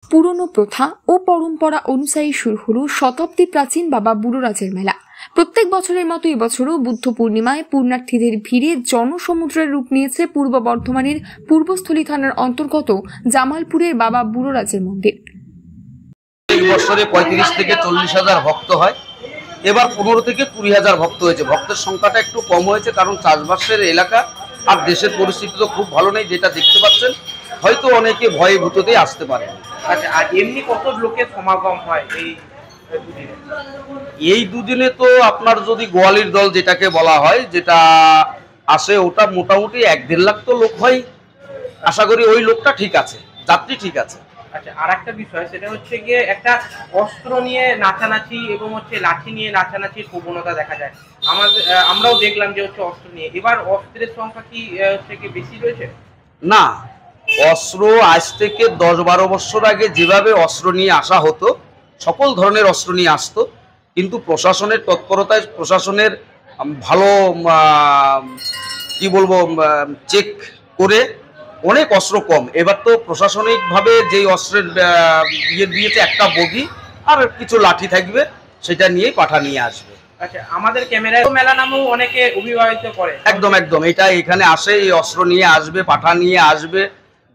পুরনো প্রথা ও পরম্পরা অনুযায়ী শুরু হলো শতাব্দী প্রাচীন বাবা বুড়োরাজের মেলা। প্রত্যেক বছরের মতো এবছরও বুদ্ধ পূর্ণিমায় পুণ্যার্থীদের ভিড়ে জনসমুদ্রের রূপ নিয়েছে পূর্ব বর্ধমানের পূর্বস্থলী থানার অন্তর্গত জামালপুরের বাবা বুড়োরাজের মন্দির। এই বছরে ৩৫ থেকে ৪০,০০০ ভক্ত হয়, এবার ১৫ থেকে ২০,০০০ ভক্ত হয়েছে। ভক্তের সংখ্যাটা একটু কম হয়েছে, কারণ চাষবাসের এলাকা আর দেশের পরিস্থিতি তো খুব ভালো নেই, যেটা দেখতে পাচ্ছেন। হয়তো অনেকে ভয়ে ভূততেই আসতে পারে। আচ্ছা, আর এমনি কত লোকের সমাগম হয় এই দুদিনে? তো আপনার যদি গোয়ালির দল যেটাকে বলা হয়, যেটা আসে, ওটা মোটামুটি ১-১.৫ লাখ তো লোক হয়। আশা করি ওই লোকটা ঠিক আছে, যাত্রী ঠিক আছে। আচ্ছা, আর একটা বিষয়, সেটা হচ্ছে গিয়ে একটা অস্ত্র নিয়ে নাচানাচি এবং হচ্ছে লাঠি নিয়ে নাচানাচির প্রবণতা দেখা যায়। আমরাও দেখলাম যে হচ্ছে অস্ত্র নিয়ে, এবার অস্ত্রের সংখ্যা কি হচ্ছে কি বেশি রয়েছে? না, অস্ত্র আজ থেকে ১০-১২ বছর আগে যেভাবে অস্ত্র নিয়ে আসা হতো, সকল ধরনের অস্ত্র নিয়ে আসতো, কিন্তু প্রশাসনের তৎপরতায়, প্রশাসনের ভালো কি বলবো চেক করে অনেক অস্ত্র কম। এবার তো প্রশাসনিকভাবে যেই অস্ত্রের ইয়ে দিয়েছে, একটা বগি আর কিছু লাঠি থাকবে, সেটা নিয়েই পাঠা নিয়ে আসবে। আচ্ছা, আমাদের ক্যামেরায় মেলা নামেও অনেকে অভিবাহিত করে। একদম একদম, এটা এখানে আসে, এই অস্ত্র নিয়ে আসবে, পাঠা নিয়ে আসবে,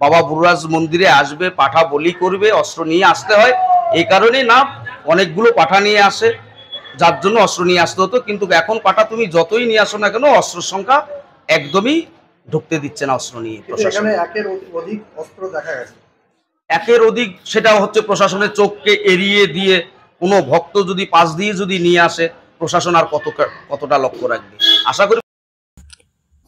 বাবা বুড়োরাজ মন্দিরে আসবে, পাঠা বলি করবে, অস্ত্র নিয়ে আসতে হয়। এই কারণে না, অনেকগুলো পাঠা নিয়ে আসে, যার জন্য অস্ত্র নিয়ে আসতে হতো। কিন্তু এখন পাঠা তুমি যতই নিয়ে আসো না কেন, অস্ত্রের সংখ্যা একদমই ঢুকতে দিচ্ছে না অস্ত্র নিয়ে প্রশাসন। একের অধিক অস্ত্র দেখা গেছে। একের অধিক, সেটা হচ্ছে প্রশাসনের চোখকে এড়িয়ে দিয়ে। কোনো ভক্ত যদি পাশ দিয়ে যদি নিয়ে আসে, প্রশাসন আর কতটা লক্ষ্য রাখবে? আশা করি।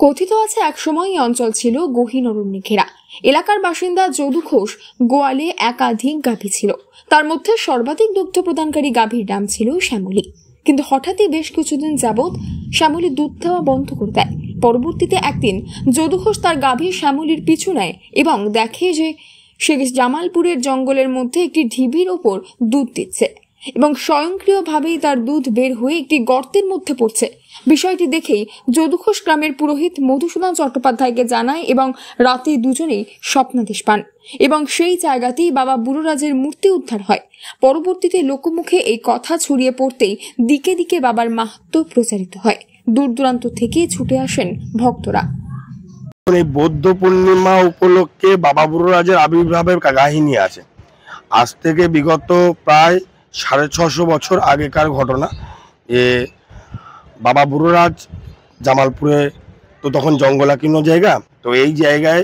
কথিত আছে একসময় এই অঞ্চল ছিল গহীন অরণ্যে ঘেরা। এলাকার বাসিন্দা যদু ঘোষ গোয়ালে একাধিক গাভী ছিল, তার মধ্যে সর্বাধিক দুগ্ধ প্রদানকারী গাভীর নাম ছিল শ্যামলী। কিন্তু হঠাৎই বেশ কিছুদিন যাবৎ শ্যামলী দুধ দেওয়া বন্ধ করে দেয়। পরবর্তীতে একদিন যদু ঘোষ তার গাভী শ্যামলীর পিছু নেয় এবং দেখে যে সে জামালপুরের জঙ্গলের মধ্যে একটি ঢিবির ওপর দুধ দিচ্ছে এবং স্বয়ংক্রিয়ভাবেই তার দুধ বের হয়ে একটি গর্তের মধ্যে পড়ছে। বিষয়টি দেখেই যদু ঘোষ গ্রামের পুরোহিত মধুসূদন চট্টোপাধ্যায়কে জানায় এবং রাতে দুজনেই স্বপ্নাদেশ পান এবং সেই জায়গাতেই বাবা বুড়োরাজের মূর্তি উদ্ধার হয়। পরবর্তীতে লোকমুখে এই কথা ছড়িয়ে পড়তেই দিকে দিকে বাবার মাহাত্ম্য প্রচারিত হয়। দূর দূরান্ত থেকে ছুটে আসেন ভক্তরা। এই বৌদ্ধ পূর্ণিমা উপলক্ষে বাবা বুড়োরাজের আবির্ভাবের কাহিনী আছে। আজ থেকে বিগত প্রায় ৬৫০ বছর আগেকার ঘটনা। বাবা বুড়োরাজ জামালপুরে তো তখন জঙ্গলাকীর্ণ জায়গা, তো এই জায়গায়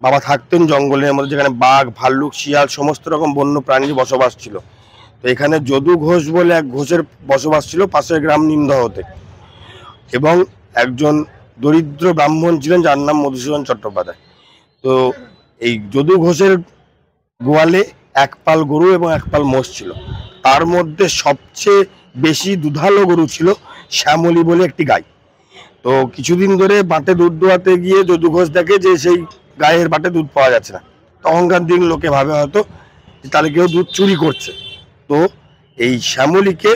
বাবা থাকতেন জঙ্গলের মধ্যে, যেখানে বাঘ, ভাল্লুক, শিয়াল সমস্ত রকম বন্য প্রাণীর বসবাস ছিল। তো এখানে যদু ঘোষ বলে এক ঘোষের বসবাস ছিল পাশের গ্রাম নিমদহতে, এবং একজন দরিদ্র ব্রাহ্মণ ছিলেন যার নাম মধুসূদন চট্টোপাধ্যায়। তো এই যদু ঘোষের গোয়ালে এক পাল গরু এবং এক পাল মোষ ছিল। তার মধ্যে সবচেয়ে বেশি দুধালো গরু ছিল শ্যামলী বলে একটি গাই। তো কিছুদিন ধরে বাটে দুধ দোয়াতে গিয়ে যদু ঘোষ দেখে যে সেই গায়ের বাটে দুধ পাওয়া যাচ্ছে না। তখনকার দিন লোকে ভাবে হয়তো তাহলে কেউ দুধ চুরি করছে। তো এই শ্যামলীকে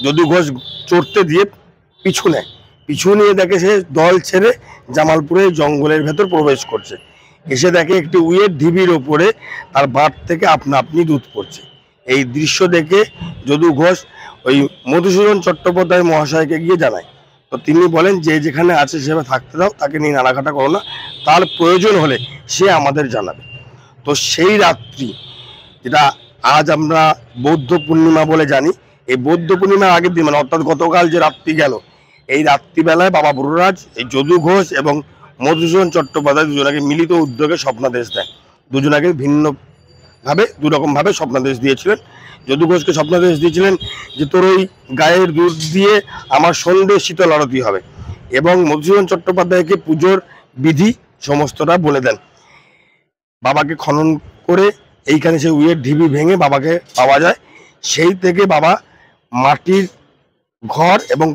যদু ঘোষ চড়তে দিয়ে পিছু নিয়ে দেখে সে দল ছেড়ে জামালপুরের জঙ্গলের ভেতর প্রবেশ করছে। এসে দেখে একটি উইয়ের ঢিবির ওপরে তার বাট থেকে আপনা আপনি দুধ পড়ছে। এই দৃশ্য দেখে যদু ঘোষ ওই মধুসূদন চট্টোপাধ্যায় মহাশয়কে গিয়ে জানায়। তো তিনি বলেন যে যেখানে আছে সেভাবে থাকতে দাও, তাকে নিয়ে নাড়াঘাটা করো না, তার প্রয়োজন হলে সে আমাদের জানাবে। তো সেই রাত্রি, যেটা আজ আমরা বৌদ্ধ পূর্ণিমা বলে জানি, এই বৌদ্ধ পূর্ণিমার আগের দিন, মানে অর্থাৎ গতকাল যে রাত্রি গেল, এই রাত্রিবেলায় বাবা বুড়োরাজ এই যদু ঘোষ এবং মধুসূদন চট্টোপাধ্যায় দুজনাকে মিলিত উদ্যোগে স্বপ্নাদেশ দেয়। দুজনাকে ভিন্নভাবে দুরকমভাবে স্বপ্নাদেশ দিয়েছিলেন। যদু ঘোষকে স্বপ্নাদেশ দিয়েছিলেন যে তোর ওই গায়ের দুধ দিয়ে আমার সন্ধ্যে শীতল আরতি হবে, এবং মধুসূদন চট্টোপাধ্যায়কে পুজোর বিধি সমস্তটা বলে দেন। বাবাকে খনন করে এইখানে সেই উইয়ের ঢিবি ভেঙে বাবাকে পাওয়া যায়। সেই থেকে বাবা মাটির ঘর এবং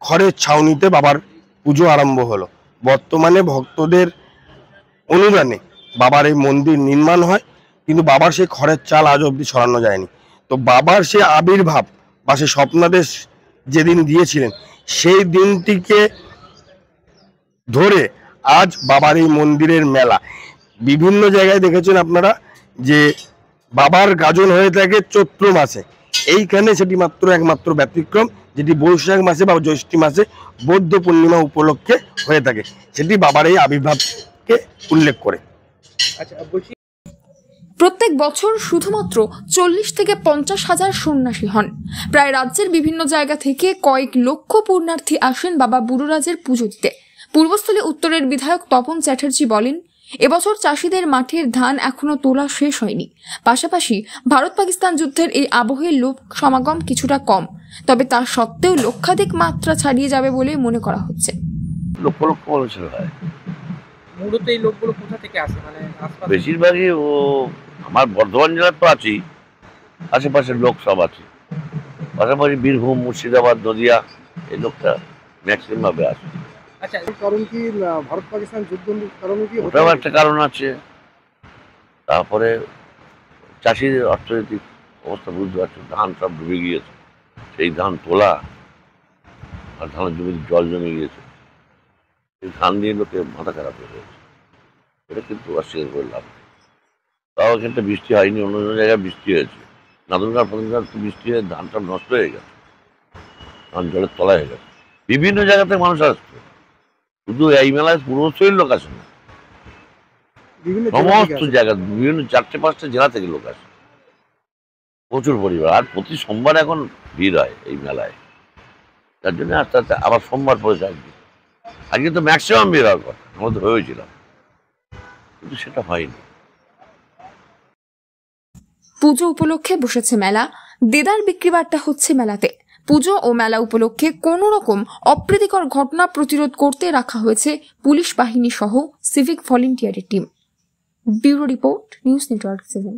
খড়ের ছাউনিতে বাবার পুজো আরম্ভ হলো। বর্তমানে ভক্তদের অনুদানে বাবার এই মন্দির নির্মাণ হয়, কিন্তু বাবার সেই খড়ের চাল আজ অবধি সরানো যায়নি। তো বাবার সে আবির্ভাব বা সে স্বপ্নাদেশ যেদিন দিয়েছিলেন, সেই দিনটিকে ধরে আজ বাবার এই মন্দিরের মেলা। বিভিন্ন জায়গায় দেখেছেন আপনারা যে বাবার গাজন হয়ে থাকে চৈত্র মাসে, এইখানে সেটি একমাত্র ব্যতিক্রম, যেটি বৈশাখ মাসে বা জ্যৈষ্ঠ মাসে বৌদ্ধ পূর্ণিমা উপলক্ষে হয়ে থাকে, সেটি বাবার এই আবির্ভাবকে উল্লেখ করে। আচ্ছা বলছি, প্রত্যেক বছর শুধুমাত্র 40 থেকে 50 হাজার সন্ন্যাসী হন। প্রায় রাজ্যের বিভিন্ন জায়গা থেকে কয়েক লক্ষ পুণ্যার্থী আসেন বাবা বুড়োরাজের পুজো দিতে। পূর্বস্থলী উত্তরের বিধায়ক তপন চ্যাটার্জি বলেন, এবছর চাষিদের মাঠের ধান এখনো তোলা শেষ হয়নি। পাশাপাশি ভারত পাকিস্তান যুদ্ধের এই আবহে লোক সমাগম কিছুটা কম, তবে তা সত্ত্বেও লক্ষাধিক মাত্রা ছাড়িয়ে যাবে বলে মনে করা হচ্ছে। লক্ষ লক্ষ মানুষের হয়। মূলত এই লোকগুলো কোথা থেকে আসে, মানে বেশিরভাগই ও আমার বর্ধমান জেলার তো আছেই, আশেপাশের লোক সব আছে, পাশাপাশি বীরভূম, মুর্শিদাবাদ, নদিয়া, এই লোকটা ম্যাক্সিমাম ভাবে আসে। আচ্ছা কারণ কি ভারত পাকিস্তান যুদ্ধের কারণে কি ওটাও একটা কারণ আছে। তারপরে চাষিদের অর্থনৈতিক অবস্থা বুঝতে পারছো, ধান সব ডুবে গিয়েছে, সেই ধান তোলা আর ধানের জমিতে জল জমে গিয়েছে, এই ধান দিয়ে লোকে মাথা খারাপ হয়ে গেছে। এটা কিন্তু অস্বীকার করে লাভ নেই। তাও এখানটা বৃষ্টি হয়নি, অন্য অন্য জায়গায় বৃষ্টি হয়েছে। নাদুরঘাট ফদুরঘাট তো বৃষ্টি হয়ে ধান সব নষ্ট হয়ে গেছে, ধান জলের তলায় হয়ে গেছে। বিভিন্ন জায়গা থেকে মানুষ আসছে, শুধু এই মেলায় পূর্বস্থলীর লোক আসে না, সমস্ত জায়গা, বিভিন্ন 4-5টা জেলা থেকে লোক আসে, প্রচুর পরিবার। আর প্রতি সোমবার এখন ভিড় হয় এই মেলায়, তার জন্য আস্তে আস্তে আবার সোমবার পরে আজকে তো ম্যাক্সিমাম ভিড় হওয়ার কথা, আমরা তো ভেবেছিলাম, কিন্তু সেটা হয়নি। পুজো উপলক্ষে বসেছে মেলা, দেদার বিক্রি বাট্টা হচ্ছে মেলাতে। পুজো ও মেলা উপলক্ষে কোন রকম অপ্রীতিকর ঘটনা প্রতিরোধ করতে রাখা হয়েছে পুলিশ বাহিনী সহ সিভিক ভলেন্টিয়ারের team. Bureau report, news network 7।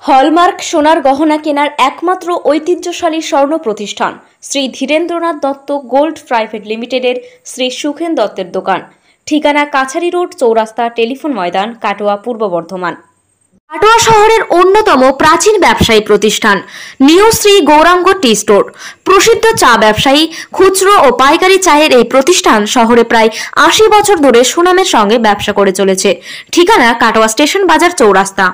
Hallmark সোনার গহনা কেনার একমাত্র ঐতিহ্যশালী স্বর্ণ প্রতিষ্ঠান শ্রী ধীরেন্দ্রনাথ দত্ত গোল্ড প্রাইভেট লিমিটেডের শ্রী সুখেন দত্তের দোকান। ঠিকানা কাছারি রোড, চৌরাস্তা, টেলিফোন ময়দান, কাটোয়া, পূর্ব বর্ধমান। কাটোয়া শহরের অন্যতম প্রাচীন ব্যবসায়ী প্রতিষ্ঠান new Shri Gouranga tea store. প্রসিদ্ধ চা ব্যবসায়ী, খুচরো ও পাইকারি চায়ের এই প্রতিষ্ঠান শহরে প্রায় 80 বছর ধরে সুনামের সঙ্গে ব্যবসা করে চলেছে। ঠিকানা কাটোয়া স্টেশন বাজার, চৌরাস্তা।